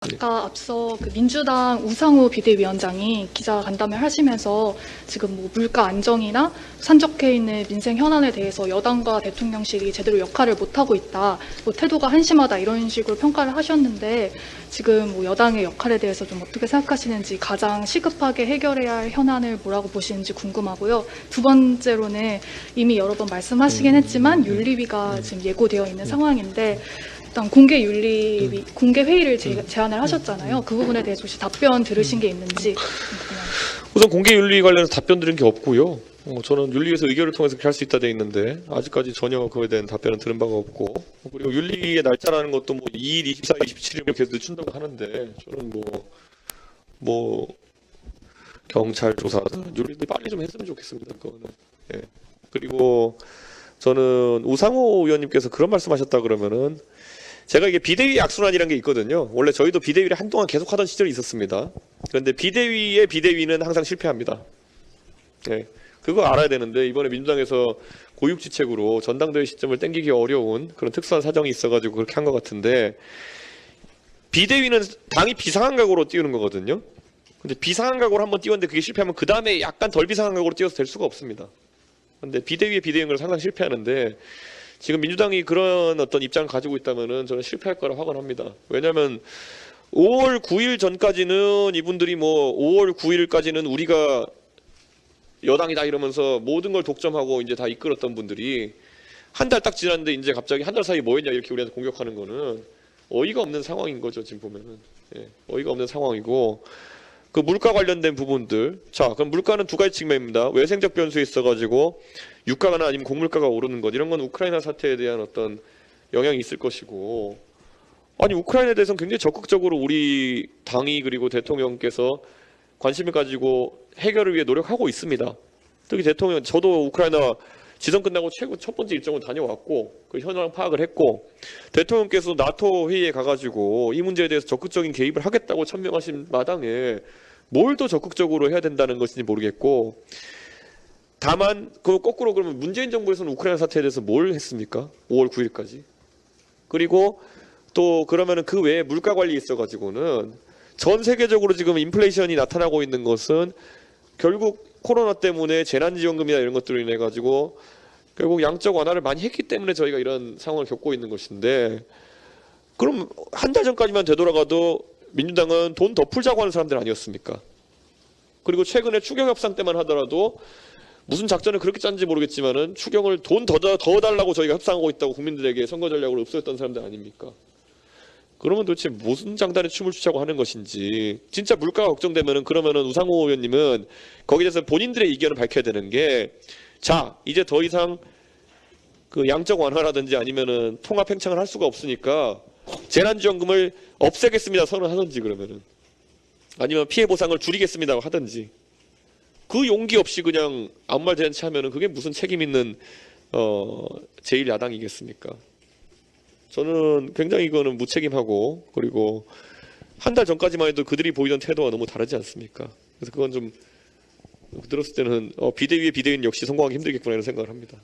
아까 앞서 그 민주당 우상호 비대위원장이 기자간담회 하시면서 지금 뭐 물가 안정이나 산적해 있는 민생 현안에 대해서 여당과 대통령실이 제대로 역할을 못하고 있다, 뭐 태도가 한심하다 이런 식으로 평가를 하셨는데 지금 뭐 여당의 역할에 대해서 좀 어떻게 생각하시는지, 가장 시급하게 해결해야 할 현안을 뭐라고 보시는지 궁금하고요. 두 번째로는 이미 여러 번 말씀하시긴 했지만 윤리위가 지금 예고되어 있는 상황인데 일단 공개 윤리위, 공개 회의를 제안을 하셨잖아요. 그 부분에 대해서 혹시 답변 들으신 게 있는지 궁금합니다. 우선 공개 윤리 관련해서 답변 드린 게 없고요. 저는 윤리위에서 의결을 통해서 그렇게 할 수 있다 돼 있는데 아직까지 전혀 그거에 대한 답변은 들은 바가 없고, 그리고 윤리위의 날짜라는 것도 뭐 2일, 24일, 27일 계속 늦춘다고 하는데 저는 뭐 경찰 조사 윤리위 빨리 좀 했으면 좋겠습니다. 그거는. 예. 그리고 저는 우상호 의원님께서 그런 말씀하셨다 그러면은, 제가 이게 비대위 악순환이라는 게 있거든요. 원래 저희도 비대위를 한동안 계속 하던 시절이 있었습니다. 그런데 비대위의 비대위는 항상 실패합니다. 네, 그거 알아야 되는데 이번에 민주당에서 고육지책으로 전당대회 시점을 땡기기 어려운 그런 특수한 사정이 있어가지고 그렇게 한 것 같은데, 비대위는 당이 비상한 각오로 띄우는 거거든요. 근데 비상한 각오로 한번 띄웠는데 그게 실패하면 그 다음에 약간 덜 비상한 각오로 띄워서 될 수가 없습니다. 근데 비대위의 비대위인 걸 항상 실패하는데, 지금 민주당이 그런 어떤 입장을 가지고 있다면은 저는 실패할 거라 확언합니다. 왜냐하면 5월 9일 전까지는 이분들이 뭐 5월 9일까지는 우리가 여당이다 이러면서 모든 걸 독점하고 이제 다 이끌었던 분들이 한 달 딱 지났는데 이제 갑자기 한 달 사이 뭐 했냐 이렇게 우리한테 공격하는 거는 어이가 없는 상황인 거죠. 지금 보면은. 예, 어이가 없는 상황이고, 그 물가 관련된 부분들, 자 그럼 물가는 두 가지 측면입니다. 외생적 변수에 있어가지고 유가나 아니면 곡물가가 오르는 것, 이런 건 우크라이나 사태에 대한 어떤 영향이 있을 것이고, 아니 우크라이나에 대해서는 굉장히 적극적으로 우리 당이 그리고 대통령께서 관심을 가지고 해결을 위해 노력하고 있습니다. 특히 대통령, 저도 우크라이나 지선 끝나고 첫 번째 일정을 다녀왔고 그 현황 파악을 했고, 대통령께서 나토 회의에 가가지고 이 문제에 대해서 적극적인 개입을 하겠다고 천명하신 마당에 뭘 더 적극적으로 해야 된다는 것인지 모르겠고, 다만 그 거꾸로 그러면 문재인 정부에서는 우크라이나 사태에 대해서 뭘 했습니까? 5월 9일까지. 그리고 또 그러면은 그 외에 물가 관리에 있어가지고는 전 세계적으로 지금 인플레이션이 나타나고 있는 것은 결국 코로나 때문에 재난지원금이나 이런 것들로 인해 가지고 결국 양적 완화를 많이 했기 때문에 저희가 이런 상황을 겪고 있는 것인데, 그럼 한 달 전까지만 되돌아가도 민주당은 돈 더 풀자고 하는 사람들 아니었습니까? 그리고 최근에 추경 협상 때만 하더라도 무슨 작전을 그렇게 짠지 모르겠지만은 추경을 돈 더 달라고 저희가 협상하고 있다고 국민들에게 선거 전략으로 읍소했던 사람들 아닙니까? 그러면 도대체 무슨 장단에 춤을 추자고 하는 것인지. 진짜 물가가 걱정되면은 그러면은 우상호 의원님은 거기에 대해서 본인들의 의견을 밝혀야 되는 게, 자 이제 더 이상 그 양적 완화라든지 아니면은 통합 팽창을 할 수가 없으니까 재난지원금을 없애겠습니다 선언하든지, 그러면은 아니면 피해 보상을 줄이겠습니다 하든지, 그 용기 없이 그냥 아무 말 대잔치 하면은 그게 무슨 책임 있는 제1야당이겠습니까? 저는 굉장히 이거는 무책임하고, 그리고 한 달 전까지만 해도 그들이 보이던 태도가 너무 다르지 않습니까? 그래서 그건 좀 들었을 때는 비대위의 비대위는 역시 성공하기 힘들겠구나 이런 생각을 합니다.